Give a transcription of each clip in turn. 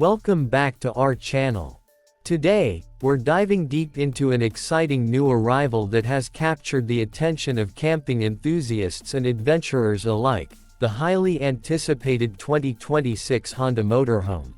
Welcome back to our channel. Today, we're diving deep into an exciting new arrival that has captured the attention of camping enthusiasts and adventurers alike, the highly anticipated 2026 Honda Motorhome.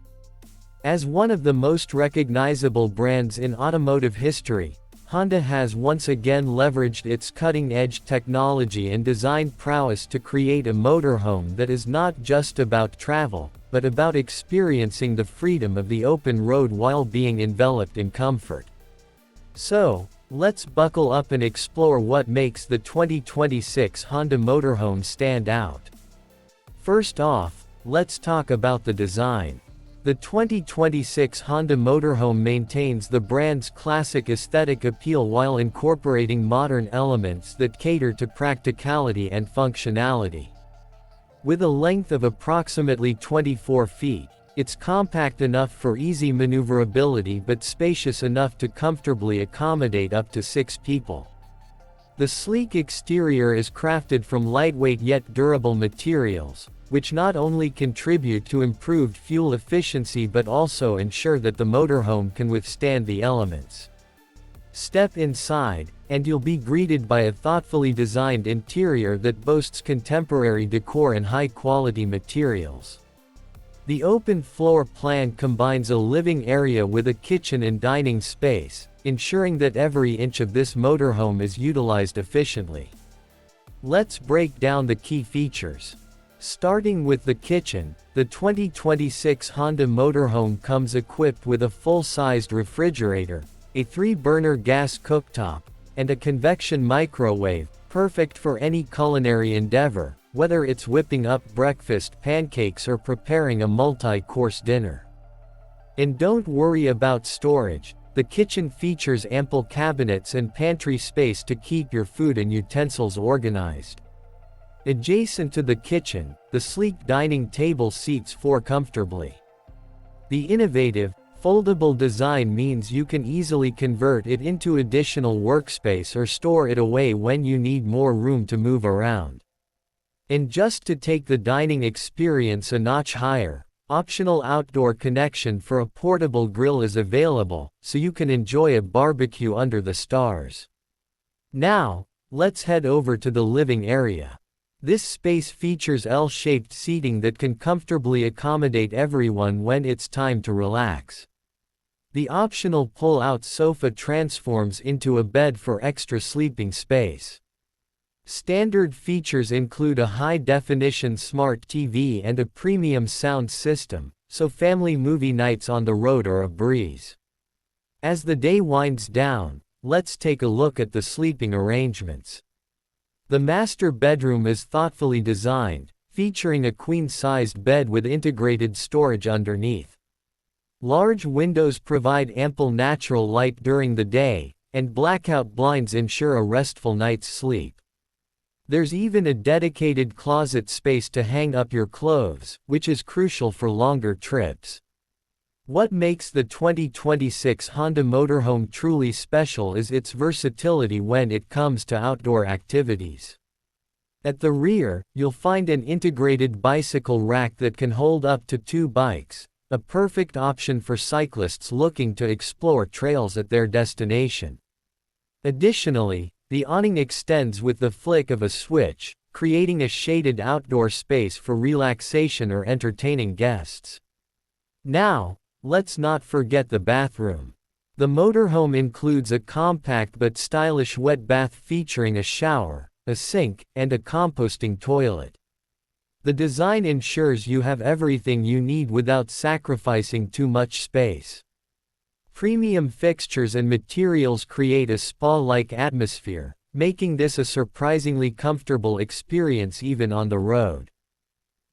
As one of the most recognizable brands in automotive history, Honda has once again leveraged its cutting-edge technology and design prowess to create a motorhome that is not just about travel, but about experiencing the freedom of the open road while being enveloped in comfort. So, let's buckle up and explore what makes the 2026 Honda Motorhome stand out. First off, let's talk about the design. The 2026 Honda Motorhome maintains the brand's classic aesthetic appeal while incorporating modern elements that cater to practicality and functionality. With a length of approximately 24 feet, it's compact enough for easy maneuverability but spacious enough to comfortably accommodate up to 6 people. The sleek exterior is crafted from lightweight yet durable materials, which not only contribute to improved fuel efficiency but also ensure that the motorhome can withstand the elements. Step inside, and you'll be greeted by a thoughtfully designed interior that boasts contemporary decor and high-quality materials. The open floor plan combines a living area with a kitchen and dining space, ensuring that every inch of this motorhome is utilized efficiently. Let's break down the key features. Starting with the kitchen, the 2026 Honda Motorhome comes equipped with a full-sized refrigerator, a 3-burner gas cooktop, and a convection microwave, perfect for any culinary endeavor, whether it's whipping up breakfast pancakes or preparing a multi-course dinner. And don't worry about storage, the kitchen features ample cabinets and pantry space to keep your food and utensils organized. Adjacent to the kitchen, the sleek dining table seats 4 comfortably. The innovative, foldable design means you can easily convert it into additional workspace or store it away when you need more room to move around. And just to take the dining experience a notch higher, optional outdoor connection for a portable grill is available, so you can enjoy a barbecue under the stars. Now, let's head over to the living area. This space features L-shaped seating that can comfortably accommodate everyone when it's time to relax. The optional pull-out sofa transforms into a bed for extra sleeping space. Standard features include a high-definition smart TV and a premium sound system, so family movie nights on the road are a breeze. As the day winds down, let's take a look at the sleeping arrangements. The master bedroom is thoughtfully designed, featuring a queen-sized bed with integrated storage underneath. Large windows provide ample natural light during the day, and blackout blinds ensure a restful night's sleep. There's even a dedicated closet space to hang up your clothes, which is crucial for longer trips. What makes the 2026 Honda Motorhome truly special is its versatility when it comes to outdoor activities. At the rear, you'll find an integrated bicycle rack that can hold up to 2 bikes, a perfect option for cyclists looking to explore trails at their destination. Additionally, the awning extends with the flick of a switch, creating a shaded outdoor space for relaxation or entertaining guests. Now, let's not forget the bathroom. The motorhome includes a compact but stylish wet bath featuring a shower, a sink, and a composting toilet. The design ensures you have everything you need without sacrificing too much space. Premium fixtures and materials create a spa-like atmosphere, making this a surprisingly comfortable experience even on the road.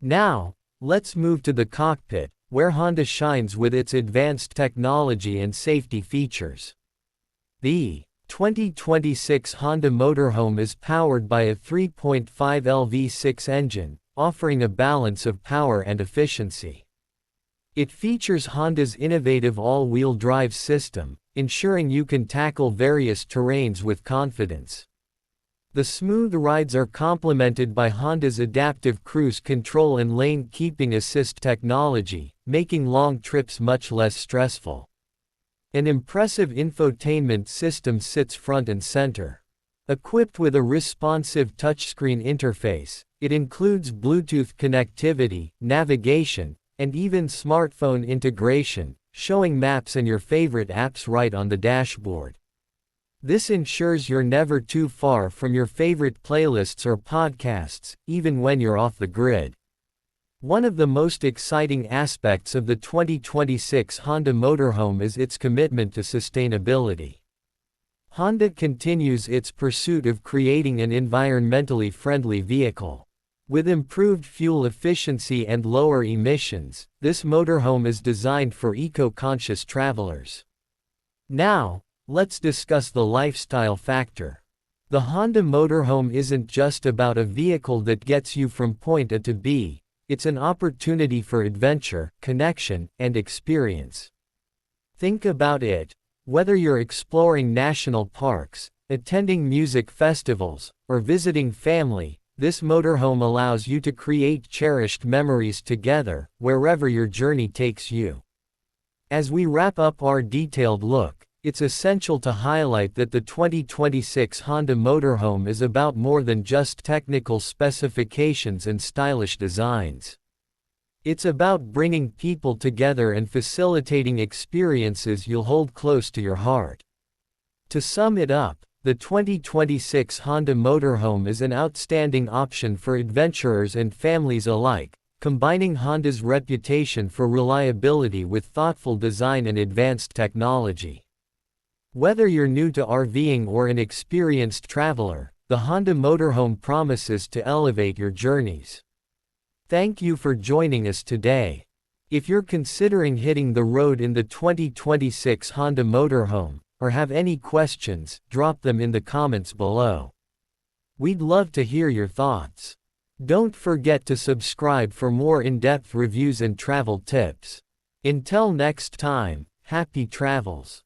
Now, let's move to the cockpit, where Honda shines with its advanced technology and safety features. The 2026 Honda Motorhome is powered by a 3.5L V6 engine, offering a balance of power and efficiency. It features Honda's innovative all-wheel drive system, ensuring you can tackle various terrains with confidence. The smooth rides are complemented by Honda's adaptive cruise control and lane keeping assist technology, making long trips much less stressful. An impressive infotainment system sits front and center. Equipped with a responsive touchscreen interface, it includes Bluetooth connectivity, navigation, and even smartphone integration, showing maps and your favorite apps right on the dashboard. This ensures you're never too far from your favorite playlists or podcasts, even when you're off the grid. One of the most exciting aspects of the 2026 Honda Motorhome is its commitment to sustainability. Honda continues its pursuit of creating an environmentally friendly vehicle. With improved fuel efficiency and lower emissions, this motorhome is designed for eco-conscious travelers. Now, let's discuss the lifestyle factor. The Honda Motorhome isn't just about a vehicle that gets you from point A to B, it's an opportunity for adventure, connection, and experience. Think about it. Whether you're exploring national parks, attending music festivals, or visiting family, this motorhome allows you to create cherished memories together, wherever your journey takes you. As we wrap up our detailed look, it's essential to highlight that the 2026 Honda Motorhome is about more than just technical specifications and stylish designs. It's about bringing people together and facilitating experiences you'll hold close to your heart. To sum it up, the 2026 Honda Motorhome is an outstanding option for adventurers and families alike, combining Honda's reputation for reliability with thoughtful design and advanced technology. Whether you're new to RVing or an experienced traveler, the Honda Motorhome promises to elevate your journeys. Thank you for joining us today. If you're considering hitting the road in the 2026 Honda Motorhome, or have any questions, drop them in the comments below. We'd love to hear your thoughts. Don't forget to subscribe for more in-depth reviews and travel tips. Until next time, happy travels.